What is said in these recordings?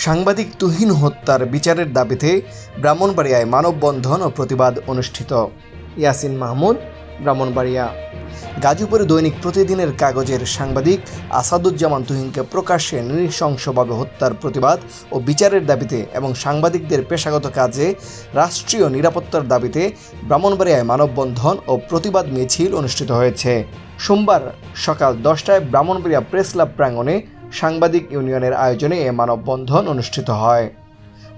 সাংবাদিক তুহিন হত্যার বিচারের দাবিতে ব্রাহ্মণবাড়িয়ায় মানববন্ধন ও প্রতিবাদ অনুষ্ঠিত। ইয়াসিন মাহমুদ, ব্রাহ্মণবাড়িয়া। গাজীপুরে দৈনিক প্রতিদিনের কাগজের সাংবাদিক আসাদুজ্জামান তুহিনকে প্রকাশ্যে নৃশংসভাবে হত্যার প্রতিবাদ ও বিচারের দাবিতে এবং সাংবাদিকদের পেশাগত কাজে রাষ্ট্রীয় নিরাপত্তার দাবিতে ব্রাহ্মণবাড়িয়ায় মানববন্ধন ও প্রতিবাদ মিছিল অনুষ্ঠিত হয়েছে। সোমবার সকাল 10টায় ব্রাহ্মণবাড়িয়া প্রেস ক্লাব প্রাঙ্গণে সাংবাদিক ইউনিয়নের আয়োজনে এ মানববন্ধন অনুষ্ঠিত হয়।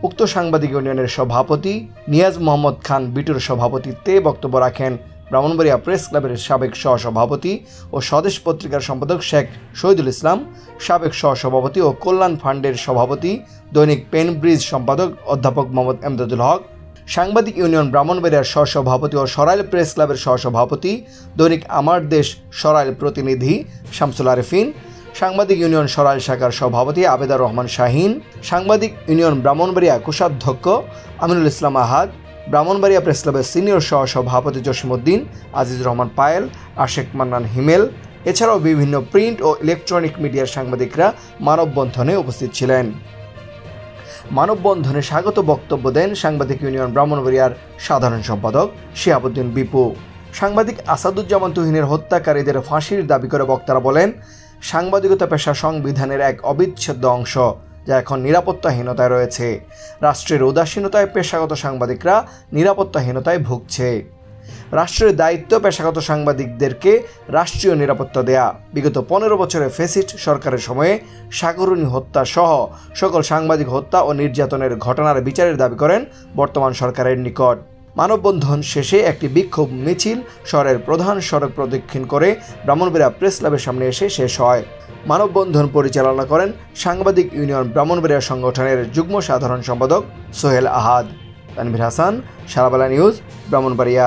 উক্ত সাংবাদিক ইউনিয়নের সভাপতি নিয়াজ মোহাম্মদ খান বিটুর সভাপতিত্বে বক্তব্য রাখেন ব্রাহ্মণবাড়িয়া প্রেস ক্লাবের সাবেক সহসভাপতি ও স্বদেশ পত্রিকার সম্পাদক শেখ শহীদুল ইসলাম, সাবেক সহসভাপতি ও কল্যাণ ফান্ডের সভাপতি, দৈনিক পেন ব্রিজ সম্পাদক অধ্যাপক মোহাম্মদ এমদাদুল হক, সাংবাদিক ইউনিয়ন ব্রাহ্মণবাড়িয়ার সহসভাপতি ও সরাইল প্রেস ক্লাবের সহসভাপতি, দৈনিক আমার দেশ সরাইল প্রতিনিধি শামসুল আরেফিন, সাংবাদিক ইউনিয়ন সরাইল শাখার সভাপতি আবেদার রহমান শাহিন, সাংবাদিক ইউনিয়ন ব্রাহ্মণবাড়িয়া কোষাধ্যক্ষ আমিনুল ইসলাম আহাদ, ব্রাহ্মণবাড়িয়া প্রেস ক্লাবের সিনিয়র সহসভাপতি জসিমউদ্দিন, আজিজুর রহমান পায়েল, আশেক মান্নান হিমেল, এছাড়াও বিভিন্ন প্রিন্ট ও ইলেকট্রনিক মিডিয়ার সাংবাদিকরা মানববন্ধনে উপস্থিত ছিলেন। মানববন্ধনে স্বাগত বক্তব্য দেন সাংবাদিক ইউনিয়ন ব্রাহ্মণবাড়িয়ার সাধারণ সম্পাদক শিহাবুদ্দিন বিপু। সাংবাদিক আসাদুজ্জামান তুহিনের হত্যাকারীদের ফাঁসির দাবি করে বক্তারা বলেন, সাংবাদিকতা পেশা সংবিধানের এক অবিচ্ছেদ্য অংশ, যা এখন নিরাপত্তাহীনতায় রয়েছে। রাষ্ট্রের উদাসীনতায় পেশাগত সাংবাদিকরা নিরাপত্তাহীনতায় ভুগছে। রাষ্ট্রের দায়িত্ব পেশাগত সাংবাদিকদেরকে রাষ্ট্রীয় নিরাপত্তা দেয়া। বিগত 15 বছরে ফ্যাসিস্ট সরকারের সময়ে সাগরণী হত্যা সহ সকল সাংবাদিক হত্যা ও নির্যাতনের ঘটনার বিচারের দাবি করেন বর্তমান সরকারের নিকট। মানববন্ধন শেষে একটি বিক্ষোভ মিছিল শহরের প্রধান সড়ক প্রদক্ষিণ করে ব্রাহ্মণবাড়িয়া প্রেস ক্লাবের সামনে এসে শেষ হয়। মানববন্ধন পরিচালনা করেন সাংবাদিক ইউনিয়ন ব্রাহ্মণবাড়িয়া সংগঠনের যুগ্ম সাধারণ সম্পাদক সোহেল আহাদ। তানভীর হাসান, সারাবালা নিউজ, ব্রাহ্মণবাড়িয়া।